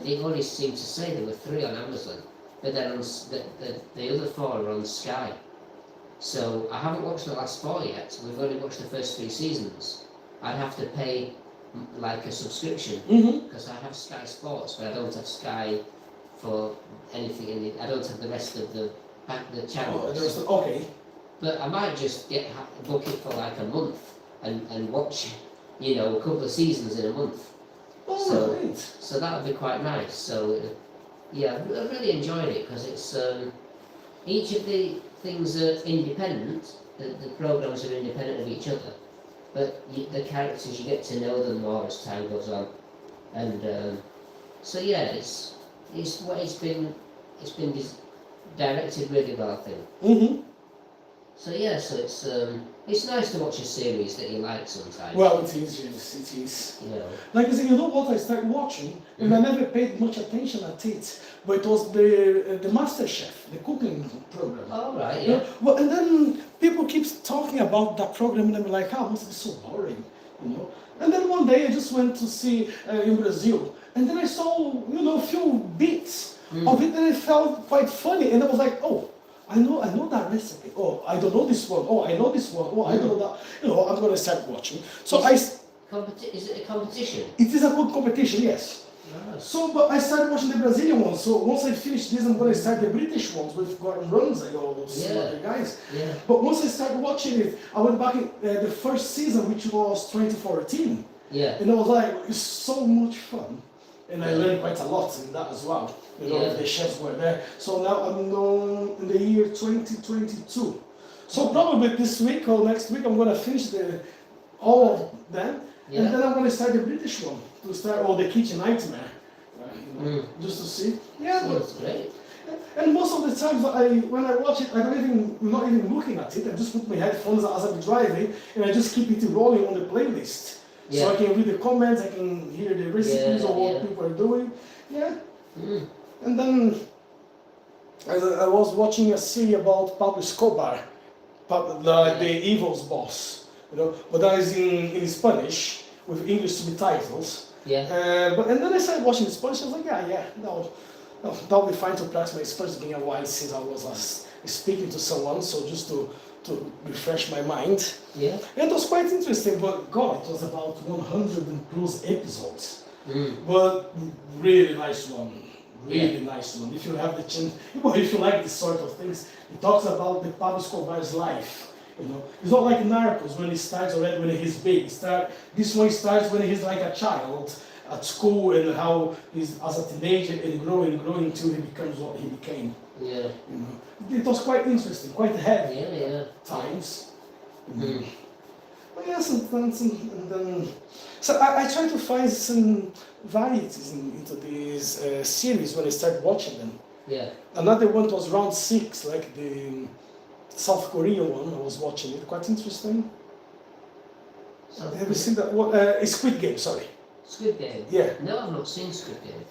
He only seemed to say there were 3 on Amazon, but then the other 4 are on Sky. So I haven't watched the last 4 yet. We've only watched the first 3 seasons. I'd have to pay like a subscription because I have Sky Sports, but I don't have Sky for anything in it. I don't have the rest of the channels. Okay. But I might just book it for like a month and watch, a couple of seasons in a month. So that would be quite nice. So yeah, I really enjoyed it because it's each of the things are independent. The programs are independent of each other, but the characters, you get to know them more as time goes on. And so yeah, it's been directed really well, I think. So yeah, so it's nice to watch a series that you like sometimes. Well, it is, yes, it is. Like I said, what I started watching, and I never paid much attention at it, but it was the Master Chef, the cooking program. Oh, right, yeah. Well, and then people keep talking about that program, and I'm like, it must be so boring, And then one day I just went to see in Brazil, and then I saw, a few bits of it, and it felt quite funny, and I was like, oh, I know that recipe. Oh, I don't know this one. Oh, I know this one. Oh, I don't know that. I'm going to start watching. So is it a competition? It is a good competition, yes. Nice. So, but I started watching the Brazilian ones. So once I finish this, I'm going to start the British ones with Gordon Ramsay or some other guys. Yeah. But once I started watching it, I went back in the first season, which was 2014. Yeah. And I was like, it's so much fun. And I learned quite a lot in that as well. The chefs were there. So now I'm in the year 2022. So probably this week or next week I'm going to finish all of them. And then I'm going to start the British one. To start the Kitchen Nightmare. Just to see. Yeah, that's great. And most of the times when I watch it, I'm not even looking at it. I just put my headphones as I'm driving and I just keep it rolling on the playlist. Yeah. So I can read the comments, I can hear the recipes or what people are doing. Yeah. And then I was watching a series about Pablo Escobar, the evil's boss. But that is in Spanish with English subtitles. Yeah. And then I started watching in Spanish. I was like, that'll be fine to practice my Spanish. It's been a while since I was speaking to someone, so just to refresh my mind. Yeah. And it was quite interesting, but God, it was about 100 and plus episodes. But really nice one. Really nice one. If you have the chance, if you like this sort of things, it talks about the Pablo Escobar's life. It's not like Narcos when it starts already when he's big. This one starts when he's like a child at school and how he's as a teenager and growing until he becomes what he became. Yeah. It was quite interesting, quite heavy times. But yes, and then so I try to find some varieties into these series when I start watching them. Yeah. Another one was Round 6, like the South Korean one. I was watching it, quite interesting. Have you seen that one? Squid Game, sorry. Squid Game? Yeah. No, I've not seen Squid Game.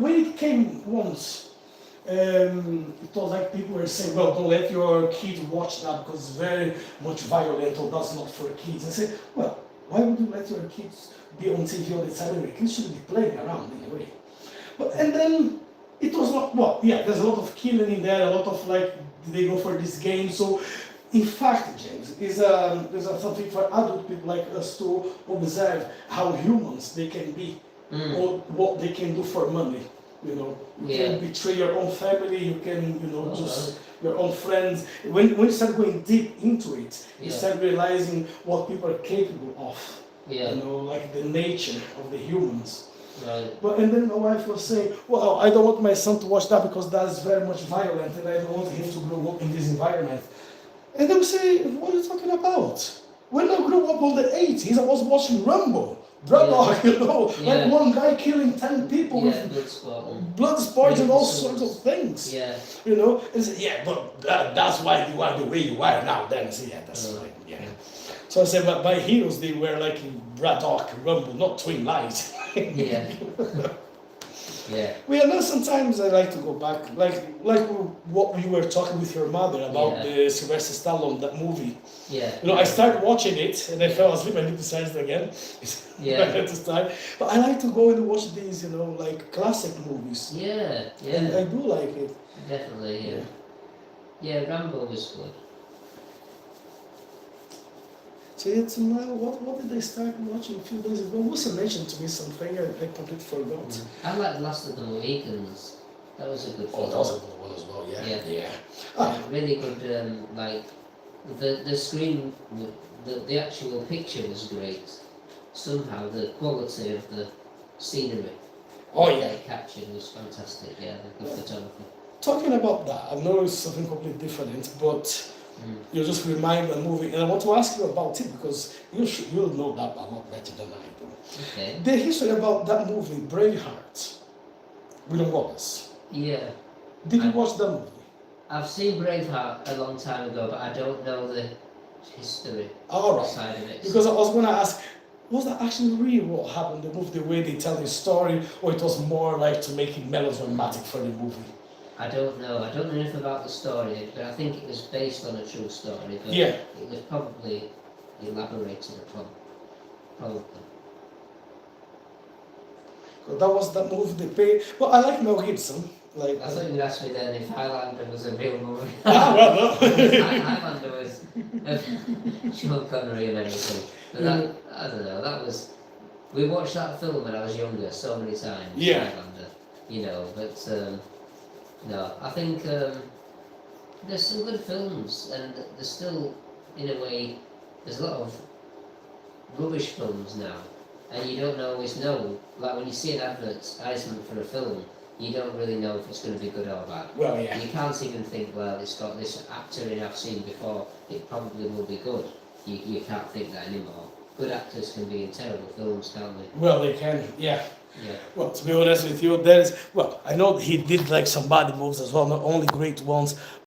When it came once, it was like people were saying, well, don't let your kid watch that because it's very much violent or that's not for kids. I said, well, why would you let your kids be on TV all the time anyway? Kids should be playing around anyway. And then it was not, there's a lot of killing in there, a lot of they go for this game. So in fact, James, there's something for adult people like us to observe how humans they can be or what they can do for money. You can betray your own family, you can, your own friends. When you start going deep into it, you start realizing what people are capable of. Like the nature of the humans. Right. And then my wife was saying, well, I don't want my son to watch that because that's very much violent and I don't want him to grow up in this environment. And they would say, what are you talking about? When I grew up in the 80s, I was watching Rambo. Like one guy killing 10 people with blood sports and all sorts of things. And say, but that's why you are the way you are now. Then I say, that's right. So I said, but my heroes, they were like Braddock, Rambo, not Twin Lights. Yeah. Well, I know sometimes I like to go back, like what you were talking with your mother about Yeah. the Sylvester Stallone, that movie. Yeah. You know, I started watching it and I fell asleep. I need to start it again. Yeah. I had to start. But I like to go and watch these, you know, like classic movies. Yeah. And Yeah. I do like it. Definitely. Yeah. Yeah. Rambo was good. So it's now, what did I start watching a few days ago? Lucy mentioned to me something I completely forgot. I like Last of the Mohicans. That was a good film. Oh, that was a good one as well, yeah. Yeah. Ah, Really good. Like the screen, the actual picture was great. Somehow the quality of the scenery oh that yeah. they captured was fantastic. Yeah, the good photography. Talking about that, I know it's something completely different, but you just remind a movie, and I want to ask you about it because you'll know that a lot better than I do. Okay. The history about that movie, Braveheart, William Wallace. Yeah. Did you watch that movie? I've seen Braveheart a long time ago, but I don't know the history All right. side of it. Because I was going to ask, was that actually really what happened in the movie, the way they tell the story, or it was more like to make it melodramatic for the movie? I don't know. I don't know enough about the story, but I think it was based on a true story. But Yeah. it was probably elaborated upon. Probably. So that was that movie they paid. But I like Mel Gibson. Like, I thought you would ask me then if Highlander was a real movie. well, no. Highlander was Sean Connery and everything. But that, I don't know, that was... We watched that film when I was younger so many times, Yeah. Highlander, you know, but no, I think there's some good films and there's still, in a way, there's a lot of rubbish films now and you don't always know, like when you see an advertisement for a film, you don't really know if it's going to be good or bad. Well, yeah. You can't even think, well, it's got this actor in I've seen before, it probably will be good. You can't think that anymore. Good actors can be in terrible films, can't they? Well, they can, yeah. Yeah. Well, to be honest with you, there is, well, I know he did like some bad moves as well, not only great ones,